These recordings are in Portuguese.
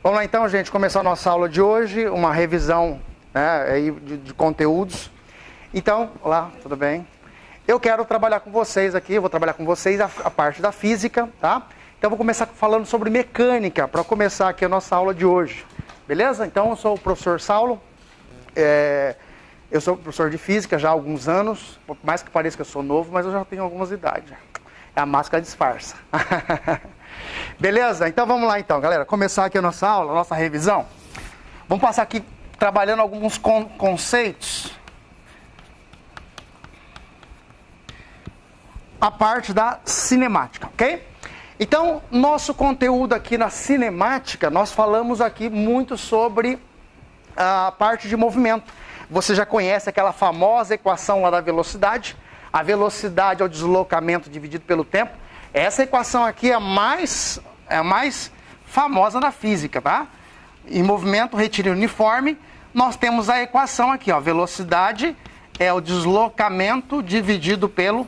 Vamos lá então, gente, começar a nossa aula de hoje, uma revisão, né, aí de conteúdos. Então, olá, tudo bem? Eu quero trabalhar com vocês aqui, vou trabalhar com vocês a parte da física, tá? Então, vou começar falando sobre mecânica, para começar aqui a nossa aula de hoje. Beleza? Então, eu sou o professor Saulo, eu sou professor de física já há alguns anos, por mais que pareça que eu sou novo, mas eu já tenho algumas idades. A máscara disfarça. Beleza? Então vamos lá então, galera. Começar aqui a nossa aula, a nossa revisão. Vamos passar aqui trabalhando alguns conceitos. A parte da cinemática, ok? Então, nosso conteúdo aqui na cinemática, nós falamos aqui muito sobre a parte de movimento. Você já conhece aquela famosa equação lá da velocidade. A velocidade é o deslocamento dividido pelo tempo. Essa equação aqui é a mais famosa na física, tá? Em movimento retilíneo uniforme, nós temos a equação aqui, ó. Velocidade é o deslocamento dividido pelo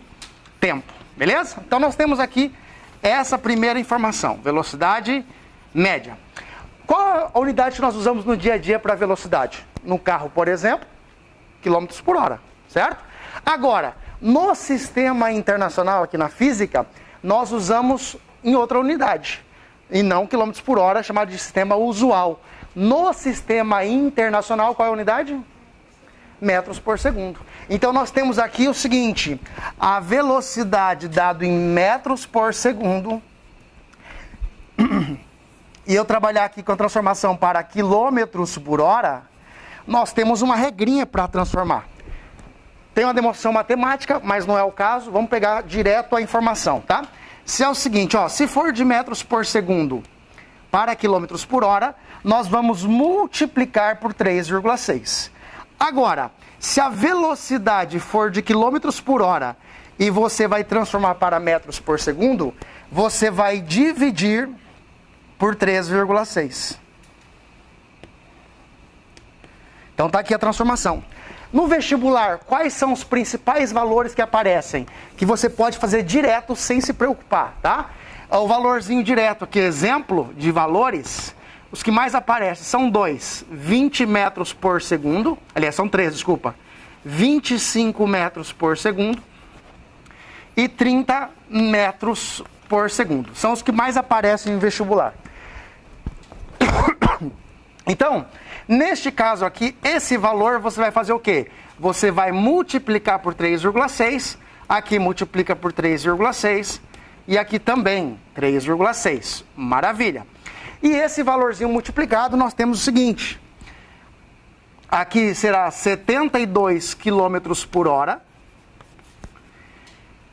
tempo, beleza? Então nós temos aqui essa primeira informação, velocidade média. Qual a unidade que nós usamos no dia a dia para velocidade? No carro, por exemplo, quilômetros por hora, certo? Agora, no sistema internacional aqui na física, nós usamos em outra unidade, e não quilômetros por hora, chamado de sistema usual. No sistema internacional, qual é a unidade? Metros por segundo. Então nós temos aqui o seguinte, a velocidade dado em metros por segundo, e eu trabalhar aqui com a transformação para quilômetros por hora, nós temos uma regrinha para transformar. Tem uma demonstração matemática, mas não é o caso. Vamos pegar direto a informação, tá? Se é o seguinte, ó, se for de metros por segundo para quilômetros por hora, nós vamos multiplicar por 3,6. Agora, se a velocidade for de quilômetros por hora e você vai transformar para metros por segundo, você vai dividir por 3,6. Então tá aqui a transformação. No vestibular, quais são os principais valores que aparecem? Que você pode fazer direto sem se preocupar, tá? O valorzinho direto aqui, exemplo de valores, os que mais aparecem são dois. 20 metros por segundo, aliás, são três, desculpa. 25 metros por segundo e 30 metros por segundo. São os que mais aparecem em vestibular. Então, neste caso aqui, esse valor você vai fazer o quê? Você vai multiplicar por 3,6, aqui multiplica por 3,6 e aqui também 3,6. Maravilha! E esse valorzinho multiplicado, nós temos o seguinte. Aqui será 72 km por hora.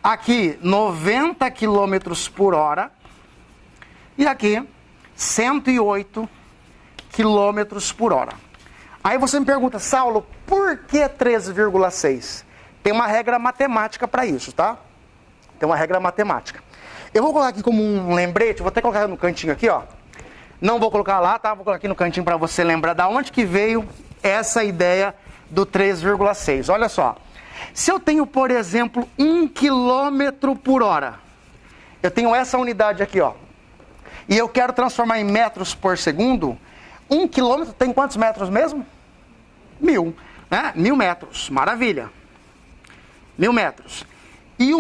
Aqui 90 km por hora. E aqui 108 quilômetros por hora. Aí você me pergunta, Saulo, por que 3,6? Tem uma regra matemática para isso, tá? Tem uma regra matemática. Eu vou colocar aqui como um lembrete, vou até colocar no cantinho aqui, ó. Não vou colocar lá, tá? Vou colocar aqui no cantinho para você lembrar da onde que veio essa ideia do 3,6. Olha só. Se eu tenho, por exemplo, 1 km por hora, eu tenho essa unidade aqui, ó. E eu quero transformar em metros por segundo. 1 quilômetro tem quantos metros mesmo? 1000, né? 1000 metros, maravilha. 1000 metros. E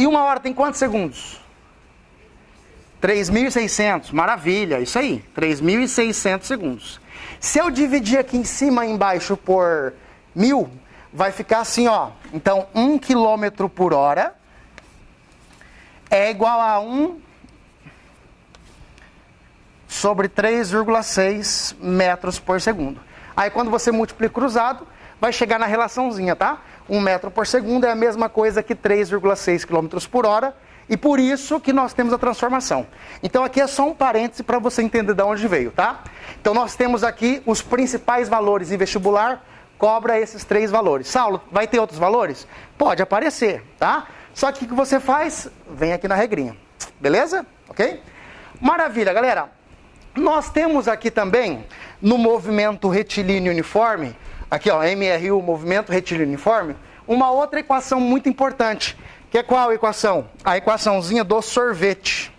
uma hora tem quantos segundos? 3.600, maravilha, isso aí. 3.600 segundos. Se eu dividir aqui em cima e embaixo por 1000, vai ficar assim, ó. Então, 1 km por hora é igual a 1 sobre 3,6 metros por segundo. Aí quando você multiplica cruzado, vai chegar na relaçãozinha, tá? 1 metro por segundo é a mesma coisa que 3,6 km por hora, e por isso que nós temos a transformação. Então aqui é só um parêntese para você entender de onde veio, tá? Então nós temos aqui os principais valores em vestibular, cobra esses 3 valores. Saulo, vai ter outros valores? Pode aparecer, tá? Só que o que você faz? Vem aqui na regrinha, beleza? Ok? Maravilha, galera. Nós temos aqui também, no movimento retilíneo uniforme, aqui ó, MRU, movimento retilíneo uniforme, uma outra equação muito importante, que é qual equação? A equaçãozinha do sorvete.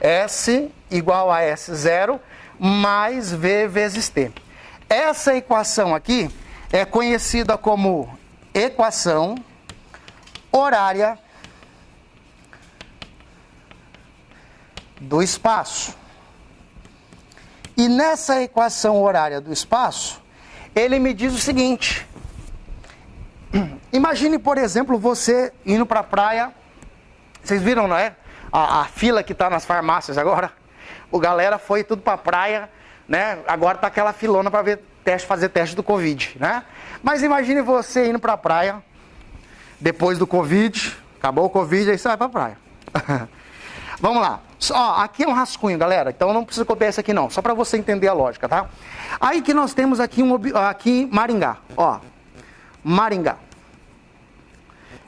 S igual a S0 mais V vezes T. Essa equação aqui é conhecida como equação horária do espaço. E nessa equação horária do espaço, ele me diz o seguinte: imagine, por exemplo, você indo para a praia. Vocês viram, não é? A fila que está nas farmácias agora. O galera foi tudo para a praia, né? Agora tá aquela filona para fazer teste do Covid, né? Mas imagine você indo para a praia, depois do Covid, acabou o Covid, aí você vai para a praia. Vamos lá. Ó, aqui é um rascunho, galera, então não precisa copiar isso aqui não, só para você entender a lógica, tá? Aí que nós temos aqui aqui Maringá, ó, Maringá.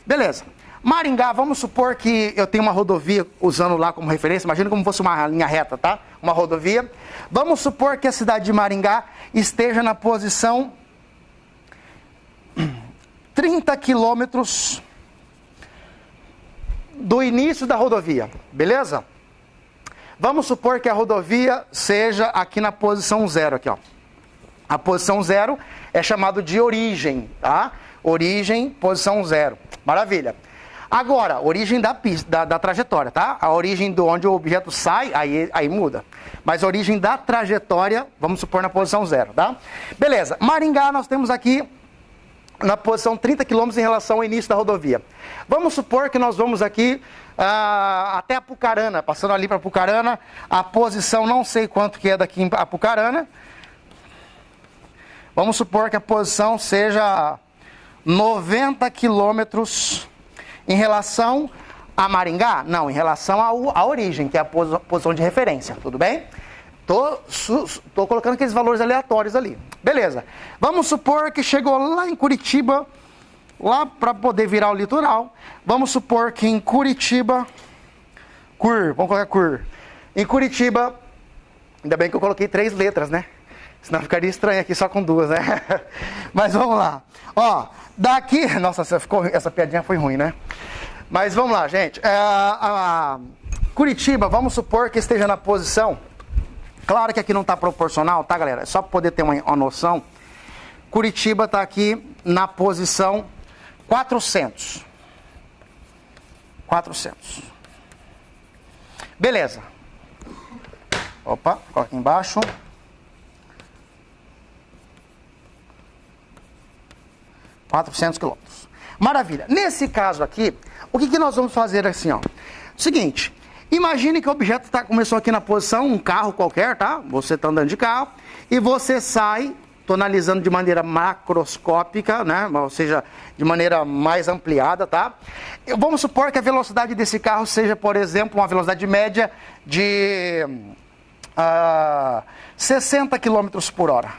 Beleza. Maringá, vamos supor que eu tenho uma rodovia usando lá como referência, imagina como fosse uma linha reta, tá? Uma rodovia. Vamos supor que a cidade de Maringá esteja na posição 30 quilômetros do início da rodovia, beleza? Vamos supor que a rodovia seja aqui na posição 0, aqui, ó. A posição 0 é chamado de origem, tá? Origem, posição 0. Maravilha. Agora, origem da trajetória, tá? A origem de onde o objeto sai, aí muda. Mas a origem da trajetória, vamos supor na posição 0, tá? Beleza. Maringá, nós temos aqui na posição 30 km em relação ao início da rodovia. Vamos supor que nós vamos aqui até Apucarana, passando ali para Apucarana, a posição não sei quanto que é daqui em Apucarana. Vamos supor que a posição seja 90 quilômetros em relação a Maringá? Não, em relação à origem, que é a posição de referência, tudo bem? Tô colocando aqueles valores aleatórios ali. Beleza. Vamos supor que chegou lá em Curitiba, lá para poder virar o litoral. Vamos supor que em Curitiba, vamos colocar Cur. Em Curitiba, ainda bem que eu coloquei 3 letras, né? Senão ficaria estranho aqui só com 2, né? Mas vamos lá. Ó, daqui... Nossa, essa piadinha foi ruim, né? Mas vamos lá, gente. Curitiba, vamos supor que esteja na posição... Claro que aqui não está proporcional, tá, galera? É só para poder ter uma noção. Curitiba está aqui na posição 400. 400. Beleza. Opa, coloca aqui embaixo. km. Maravilha. Nesse caso aqui, o que nós vamos fazer assim, ó? Seguinte, imagine que o objeto começou aqui na posição, um carro qualquer, tá? Você está andando de carro, e você sai, estou analisando de maneira macroscópica, né? Ou seja, de maneira mais ampliada, tá? Vamos supor que a velocidade desse carro seja, por exemplo, uma velocidade média de 60 km por hora.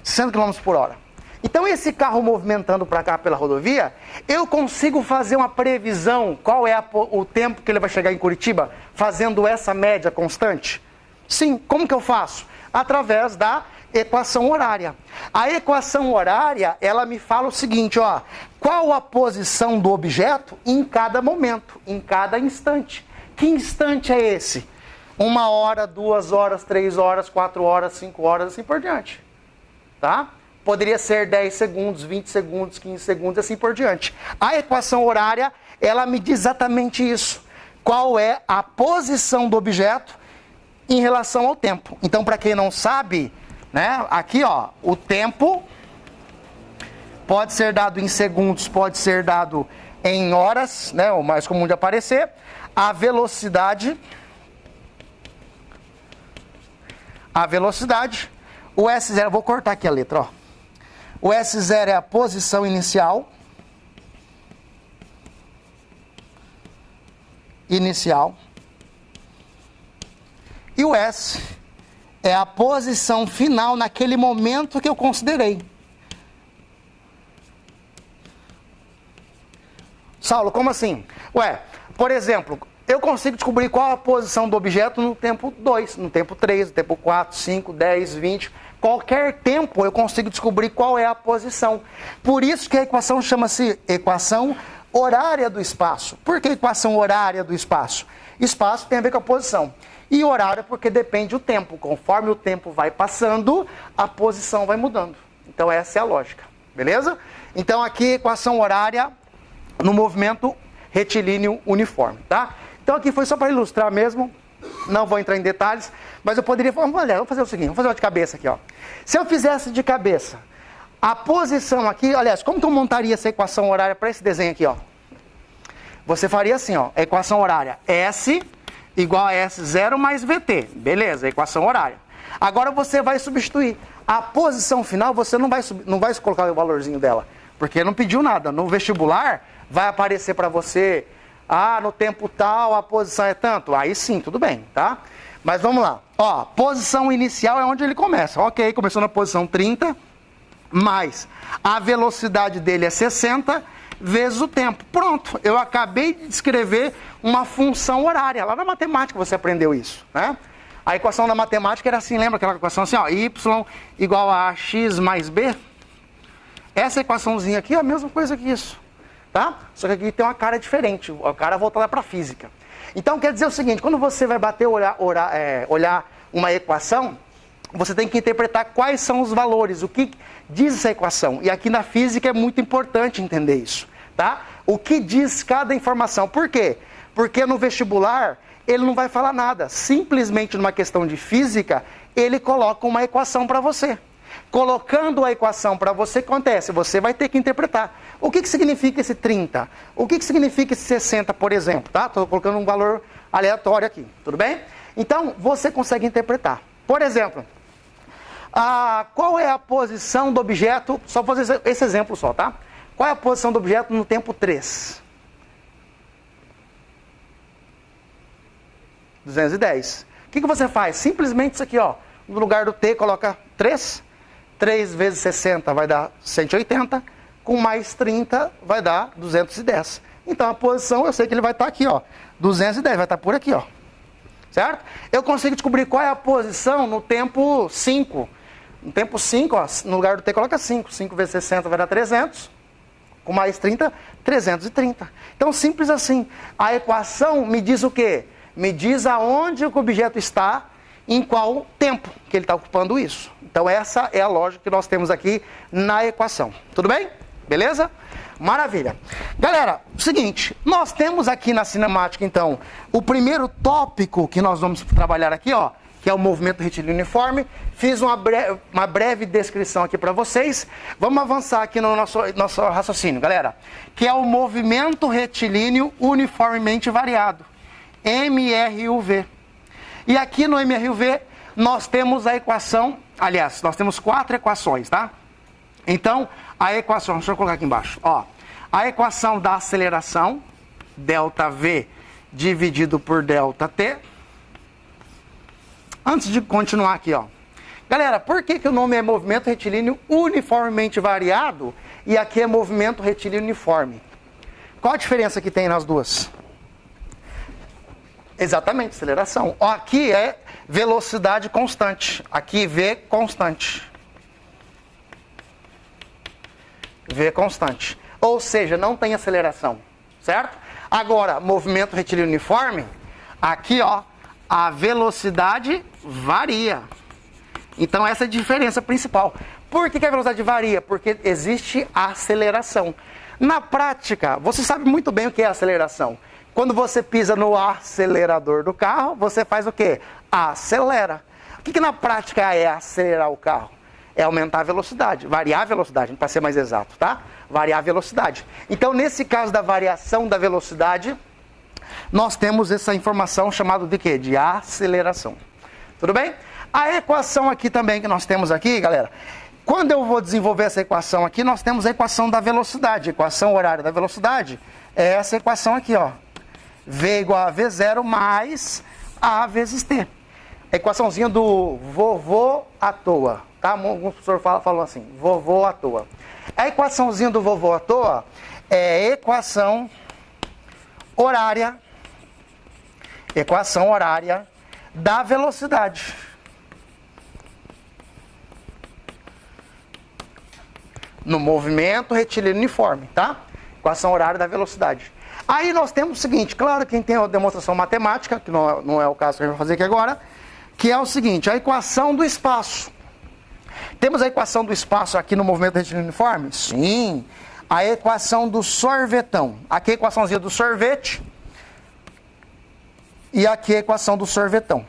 60 km por hora. Então, esse carro movimentando para cá pela rodovia, eu consigo fazer uma previsão, qual é o tempo que ele vai chegar em Curitiba, fazendo essa média constante? Sim, como que eu faço? Através da equação horária. A equação horária, ela me fala o seguinte, ó, qual a posição do objeto em cada momento, em cada instante. Que instante é esse? 1 hora, 2 horas, 3 horas, 4 horas, 5 horas, assim por diante. Tá? Poderia ser 10 segundos, 20 segundos, 15 segundos, assim por diante. A equação horária, ela me diz exatamente isso. Qual é a posição do objeto em relação ao tempo. Então, para quem não sabe, né, aqui, ó, o tempo pode ser dado em segundos, pode ser dado em horas, né, o mais comum de aparecer. A velocidade, o S0, vou cortar aqui a letra, ó. O S0 é a posição inicial. E o S é a posição final naquele momento que eu considerei. Saulo, como assim? Ué, por exemplo, eu consigo descobrir qual a posição do objeto no tempo 2, no tempo 3, no tempo 4, 5, 10, 20... Qualquer tempo eu consigo descobrir qual é a posição. Por isso que a equação chama-se equação horária do espaço. Por que equação horária do espaço? Espaço tem a ver com a posição. E horário porque depende do tempo. Conforme o tempo vai passando, a posição vai mudando. Então essa é a lógica. Beleza? Então aqui equação horária no movimento retilíneo uniforme. Tá? Então aqui foi só para ilustrar mesmo. Não vou entrar em detalhes. Mas eu poderia falar, olha, vamos fazer o seguinte. Vamos fazer uma de cabeça aqui. Ó. Se eu fizesse de cabeça a posição aqui. Aliás, como que eu montaria essa equação horária para esse desenho aqui? Ó? Você faria assim. Ó, a equação horária S igual a S0 mais VT. Beleza, equação horária. Agora você vai substituir. A posição final, você não vai colocar o valorzinho dela. Porque não pediu nada. No vestibular, vai aparecer para você, no tempo tal, a posição é tanto. Aí sim, tudo bem, tá? Mas vamos lá. Ó, posição inicial é onde ele começa. Ok, começou na posição 30, mais a velocidade dele é 60, vezes o tempo. Pronto, eu acabei de descrever uma função horária. Lá na matemática você aprendeu isso, né? A equação da matemática era assim, lembra aquela equação assim, ó, y igual a x mais b? Essa equaçãozinha aqui é a mesma coisa que isso, tá? Só que aqui tem uma cara diferente, a cara voltada para a física. Então quer dizer o seguinte, quando você vai olhar uma equação, você tem que interpretar quais são os valores, o que diz essa equação. E aqui na física é muito importante entender isso, tá? O que diz cada informação. Por quê? Porque no vestibular ele não vai falar nada. Simplesmente numa questão de física, ele coloca uma equação para você. Colocando a equação para você, o que acontece? Você vai ter que interpretar. O que significa esse 30? O que significa esse 60, por exemplo? Tá? Estou colocando um valor aleatório aqui, tudo bem? Então, você consegue interpretar. Por exemplo, qual é a posição do objeto? Só vou fazer esse exemplo só, tá? Qual é a posição do objeto no tempo 3? 210. O que você faz? Simplesmente isso aqui, ó. No lugar do T, coloca 3. 3 vezes 60 vai dar 180. Com mais 30 vai dar 210. Então a posição, eu sei que ele vai estar aqui, ó. 210, vai estar por aqui, ó. Certo? Eu consigo descobrir qual é a posição no tempo 5. No tempo 5, ó, no lugar do T, coloca 5. 5 vezes 60 vai dar 300. Com mais 30, 330. Então, simples assim. A equação me diz o quê? Me diz aonde o objeto está, em qual tempo que ele está ocupando isso. Então essa é a lógica que nós temos aqui na equação. Tudo bem? Beleza? Maravilha. Galera, seguinte, nós temos aqui na cinemática, então, o primeiro tópico que nós vamos trabalhar aqui, ó, que é o movimento retilíneo uniforme. Fiz uma breve descrição aqui para vocês. Vamos avançar aqui no nosso raciocínio, galera, que é o movimento retilíneo uniformemente variado. MRUV. E aqui no MRUV nós temos a equação, aliás, nós temos 4 equações, tá? Então, a equação, deixa eu colocar aqui embaixo, ó. A equação da aceleração, ΔV dividido por ΔT. Antes de continuar aqui, ó. Galera, por que o nome é movimento retilíneo uniformemente variado e aqui é movimento retilíneo uniforme? Qual a diferença que tem nas duas? Exatamente, aceleração. Aqui é velocidade constante. Aqui V constante. V constante. Ou seja, não tem aceleração. Certo? Agora, movimento retilíneo uniforme. Aqui, ó, a velocidade varia. Então, essa é a diferença principal. Por que a velocidade varia? Porque existe aceleração. Na prática, você sabe muito bem o que é aceleração. Quando você pisa no acelerador do carro, você faz o quê? Acelera. O que na prática é acelerar o carro? É aumentar a velocidade, variar a velocidade, para ser mais exato, tá? Variar a velocidade. Então, nesse caso da variação da velocidade, nós temos essa informação chamada de quê? De aceleração. Tudo bem? A equação aqui também que nós temos aqui, galera, quando eu vou desenvolver essa equação aqui, nós temos a equação da velocidade. A equação horária da velocidade é essa equação aqui, ó. V igual a V0 mais A vezes T. A equaçãozinha do vovô à toa. Tá? Um professor falou assim, vovô à toa. A equaçãozinha do vovô à toa é equação horária da velocidade. No movimento retilíneo uniforme, tá? Equação horária da velocidade. Aí nós temos o seguinte, claro, quem tem a demonstração matemática, que não é o caso que a gente vai fazer aqui agora, que é o seguinte, a equação do espaço. Temos a equação do espaço aqui no movimento retilíneo uniforme? Sim. A equação do sorvetão. Aqui a equaçãozinha do sorvete. E aqui a equação do sorvetão.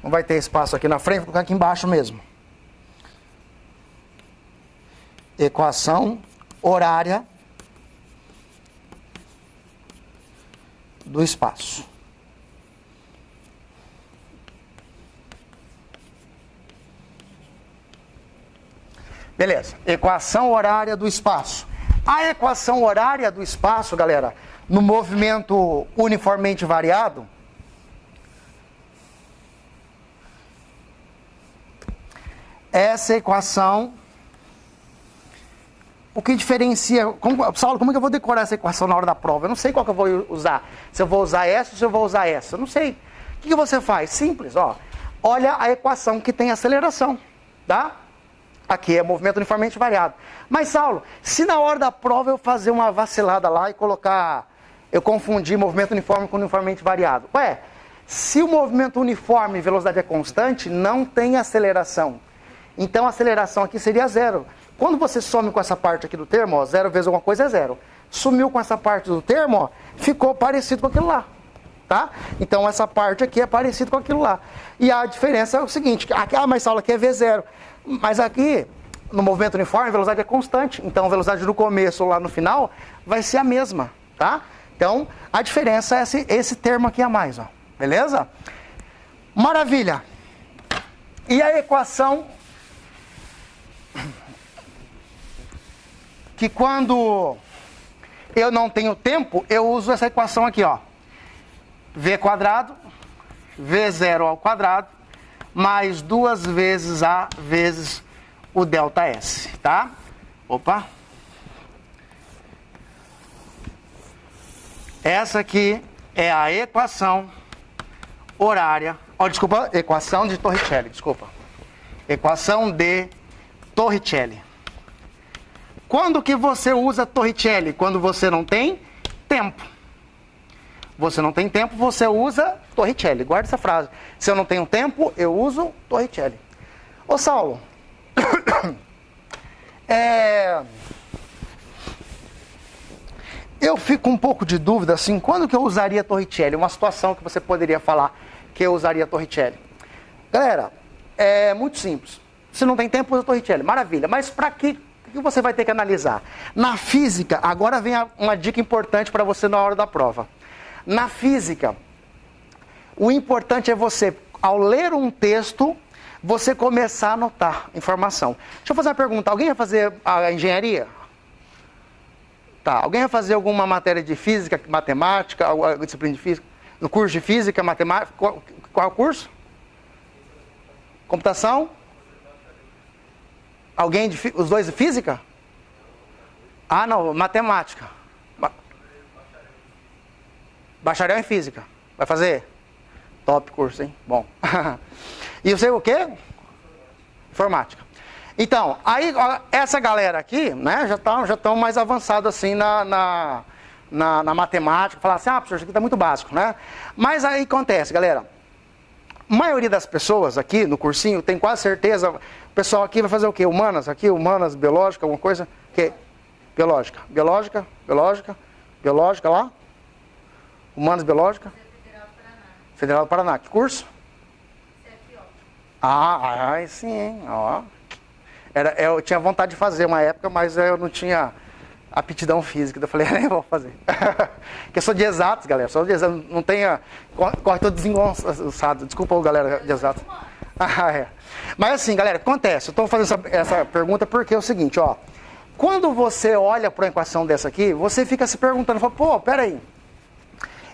Não vai ter espaço aqui na frente, vou colocar aqui embaixo mesmo. Equação horária do espaço. Beleza, equação horária do espaço. A equação horária do espaço, galera, no movimento uniformemente variado, essa equação, o que diferencia... Saulo, como é que eu vou decorar essa equação na hora da prova? Eu não sei qual que eu vou usar. Se eu vou usar essa ou se eu vou usar essa. Eu não sei. O que você faz? Simples, ó. Olha a equação que tem aceleração, tá? Aqui é movimento uniformemente variado. Mas, Saulo, se na hora da prova eu fazer uma vacilada lá e colocar... Eu confundir movimento uniforme com uniformemente variado. Ué, se o movimento uniforme e velocidade é constante, não tem aceleração. Então a aceleração aqui seria zero. Quando você some com essa parte aqui do termo, ó, zero vezes alguma coisa é zero. Sumiu com essa parte do termo, ó, ficou parecido com aquilo lá. Tá? Então essa parte aqui é parecida com aquilo lá. E a diferença é o seguinte, aqui, mas Saulo, aqui é V0. Mas aqui, no movimento uniforme, a velocidade é constante. Então a velocidade no começo ou lá no final vai ser a mesma. Tá? Então a diferença é esse termo aqui a mais. Ó. Beleza? Maravilha. E a equação... que quando eu não tenho tempo, eu uso essa equação aqui, ó. V quadrado, V0 ao quadrado, mais 2 vezes A vezes o ΔS, tá? Opa! Essa aqui é a equação horária, desculpa, equação de Torricelli, desculpa. Equação de Torricelli. Quando que você usa Torricelli? Quando você não tem tempo. Você não tem tempo, você usa Torricelli. Guarda essa frase. Se eu não tenho tempo, eu uso Torricelli. Ô Saulo, eu fico um pouco de dúvida, assim, quando que eu usaria Torricelli? Uma situação que você poderia falar que eu usaria Torricelli. Galera, é muito simples. Se não tem tempo, usa Torricelli. Maravilha. Mas para que você vai ter que analisar? Na física, agora vem uma dica importante para você na hora da prova. Na física, o importante é você, ao ler um texto, você começar a anotar informação. Deixa eu fazer uma pergunta. Alguém vai fazer a engenharia? Tá. Alguém vai fazer alguma matéria de física, matemática, alguma disciplina de física? No curso de física, matemática? Qual é o curso? Computação? Alguém os dois de física? Ah, não, matemática. Bacharel em física. Vai fazer? Top curso, hein? Bom. E você o quê? Informática. Então, aí essa galera aqui, né, já estão mais avançados assim na matemática. Falar assim, professor, isso aqui está muito básico, né? Mas aí acontece, galera. A maioria das pessoas aqui no cursinho tem quase certeza. O pessoal aqui vai fazer o quê? Humanas? Aqui, humanas, biológica, alguma coisa? Que? Biológica. Biológica lá? Humanas, biológica? Federal do Paraná. Federal do Paraná. Que curso? CFO. Aí sim, hein? Ó. Eu tinha vontade de fazer uma época, mas eu não tinha aptidão física. Eu falei, nem vou fazer. Porque eu sou de exatos, galera. Sou de exatos. Não tenho... Corre todo desengonçado. Desculpa, galera de exatos. É. Mas assim, galera, o que acontece? Eu estou fazendo essa pergunta porque é o seguinte, ó. Quando você olha para uma equação dessa aqui, você fica se perguntando, fala, pô, peraí.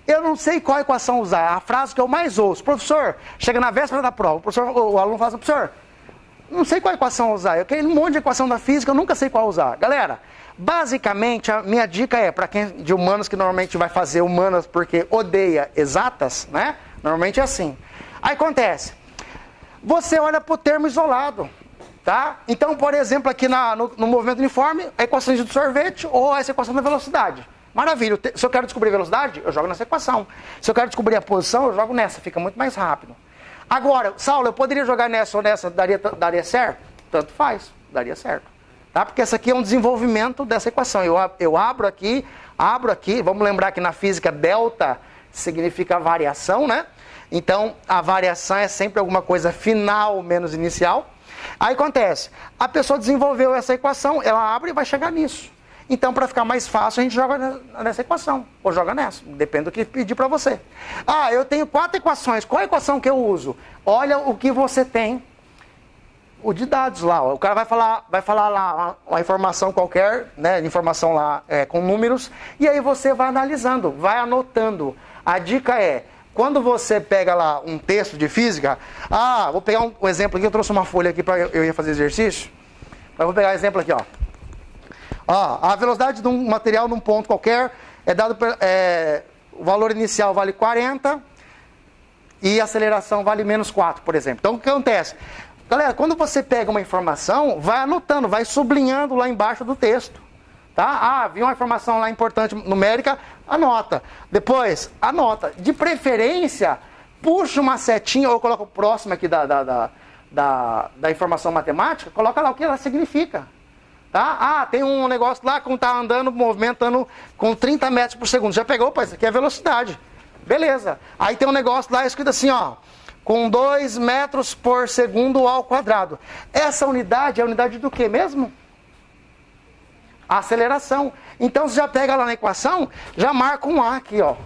Eu não sei qual equação usar. A frase que eu mais ouço. Professor, chega na véspera da prova. O aluno fala assim, professor, não sei qual equação usar. Eu quero um monte de equação da física, eu nunca sei qual usar. Galera, basicamente, a minha dica é, para quem de humanos que normalmente vai fazer humanas porque odeia exatas, né? Normalmente é assim. Aí acontece. você olha para o termo isolado. Tá? Então, por exemplo, aqui no movimento uniforme, a equação do sorvete ou essa equação da velocidade. Maravilha. Se eu quero descobrir a velocidade, eu jogo nessa equação. Se eu quero descobrir a posição, eu jogo nessa. Fica muito mais rápido. Agora, Saulo, eu poderia jogar nessa ou nessa, daria certo? Tanto faz, daria certo. Tá? Porque essa aqui é um desenvolvimento dessa equação. Eu abro aqui, vamos lembrar que na física delta significa variação, né? Então, a variação é sempre alguma coisa final menos inicial. Aí acontece, a pessoa desenvolveu essa equação, ela abre e vai chegar nisso. Então, para ficar mais fácil, a gente joga nessa equação, ou joga nessa, depende do que pedir para você. Ah, eu tenho 4 equações, qual equação que eu uso? Olha o que você tem, o de dados lá. O cara vai falar lá uma informação qualquer, né, informação lá com números, e aí você vai analisando, vai anotando. A dica é, quando você pega lá um texto de física, vou pegar um exemplo aqui, eu trouxe uma folha aqui para eu ia fazer exercício, mas vou pegar um exemplo aqui, ó. A velocidade de um material num ponto qualquer é dado, o valor inicial vale 40 e a aceleração vale menos 4, por exemplo. Então, o que acontece? Galera, quando você pega uma informação, vai anotando, vai sublinhando lá embaixo do texto. Tá? Viu uma informação lá importante numérica, anota. Depois, anota. De preferência, puxa uma setinha ou coloca o próximo aqui da informação matemática, coloca lá o que ela significa. Tá? Tem um negócio lá que está andando, movimentando com 30 metros por segundo. Já pegou? Opa, isso aqui é velocidade. Beleza. Aí tem um negócio lá escrito assim, ó, com 2 metros por segundo ao quadrado. Essa unidade é a unidade do que mesmo? A aceleração. Então você já pega lá na equação, já marca um A aqui, ó.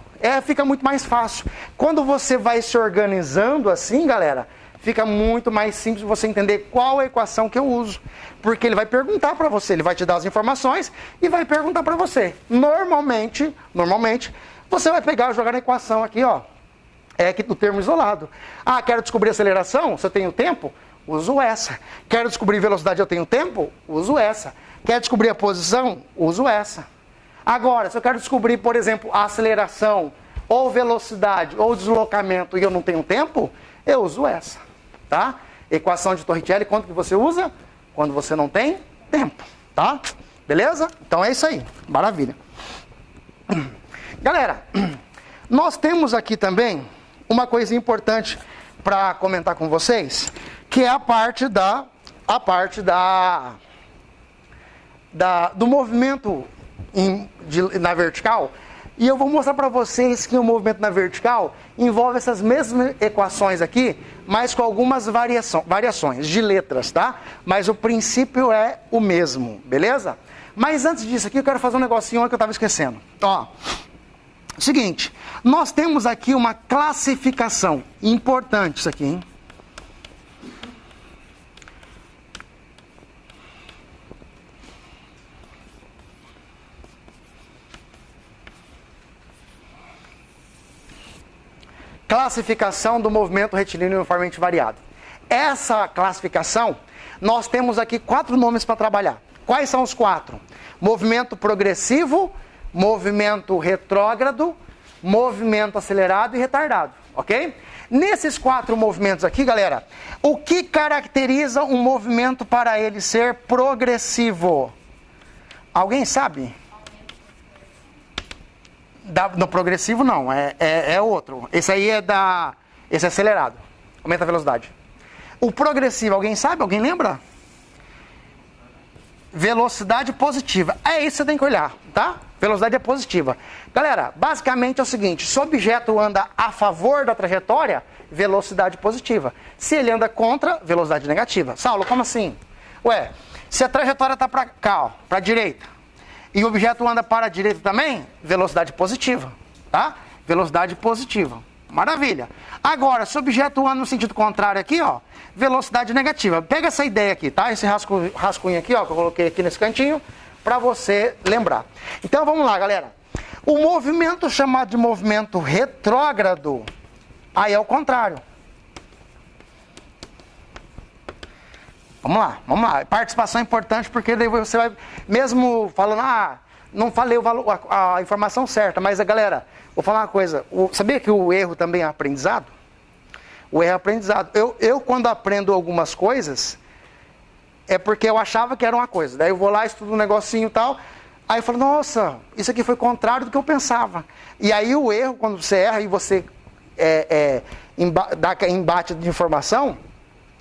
Fica muito mais fácil. Quando você vai se organizando assim, galera, fica muito mais simples você entender qual a equação que eu uso. Porque ele vai perguntar para você, ele vai te dar as informações e vai perguntar para você. Normalmente, você vai pegar e jogar na equação aqui, ó. Aqui do termo isolado. Quero descobrir aceleração? Se eu tenho tempo, uso essa. Quero descobrir velocidade? Eu tenho tempo? Uso essa. Quer descobrir a posição? Uso essa. Agora, se eu quero descobrir, por exemplo, a aceleração, ou velocidade, ou deslocamento, e eu não tenho tempo, eu uso essa. Tá? Equação de Torricelli, quanto que você usa? Quando você não tem tempo. Tá? Beleza? Então é isso aí. Maravilha. Galera, nós temos aqui também uma coisa importante para comentar com vocês, que é a parte do movimento na vertical. E eu vou mostrar para vocês que o movimento na vertical envolve essas mesmas equações aqui, mas com algumas variações de letras, tá? Mas o princípio é o mesmo, beleza? Mas antes disso aqui, eu quero fazer um negocinho que eu estava esquecendo. Seguinte, nós temos aqui uma classificação importante, isso aqui, hein? Classificação do movimento retilíneo uniformemente variado. Essa classificação, nós temos aqui 4 nomes para trabalhar. Quais são os 4? Movimento progressivo, movimento retrógrado, movimento acelerado e retardado, ok? Nesses 4 movimentos aqui, galera, o que caracteriza um movimento para ele ser progressivo? Alguém sabe? No progressivo não, é outro. Esse aí esse é acelerado. Aumenta a velocidade. O progressivo, alguém sabe? Alguém lembra? Velocidade positiva. É isso que você tem que olhar, tá? Velocidade é positiva. Galera, basicamente é o seguinte, se o objeto anda a favor da trajetória, velocidade positiva. Se ele anda contra, velocidade negativa. Saulo, como assim? Se a trajetória está para cá, ó, para a direita, e o objeto anda para a direita também, velocidade positiva, tá? Velocidade positiva. Maravilha. Agora, se o objeto anda no sentido contrário aqui, ó, velocidade negativa. Pega essa ideia aqui, tá? Esse rascunho aqui, ó, que eu coloquei aqui nesse cantinho, para você lembrar. Então, vamos lá, galera. O movimento chamado de movimento retrógrado, aí é o contrário. Vamos lá. Participação é importante porque daí você vai, mesmo falando, não falei a informação certa, mas galera, vou falar uma coisa, sabia que o erro também é aprendizado? O erro é aprendizado. Eu quando aprendo algumas coisas, é porque eu achava que era uma coisa. Daí eu vou lá, estudo um negocinho e tal. Aí eu falo, nossa, isso aqui foi contrário do que eu pensava. E aí o erro, quando você erra e você dá embate de informação,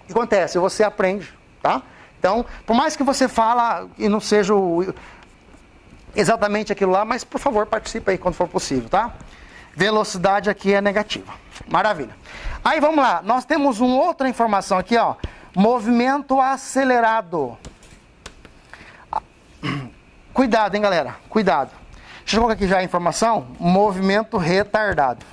o que acontece? Você aprende, tá? Então, por mais que você fala e não seja exatamente aquilo lá, mas por favor, participe aí quando for possível, tá? Velocidade aqui é negativa. Maravilha. Aí vamos lá, nós temos uma outra informação aqui, ó. Movimento acelerado. Cuidado, hein, galera? Cuidado. Deixa eu colocar aqui já a informação. Movimento retardado.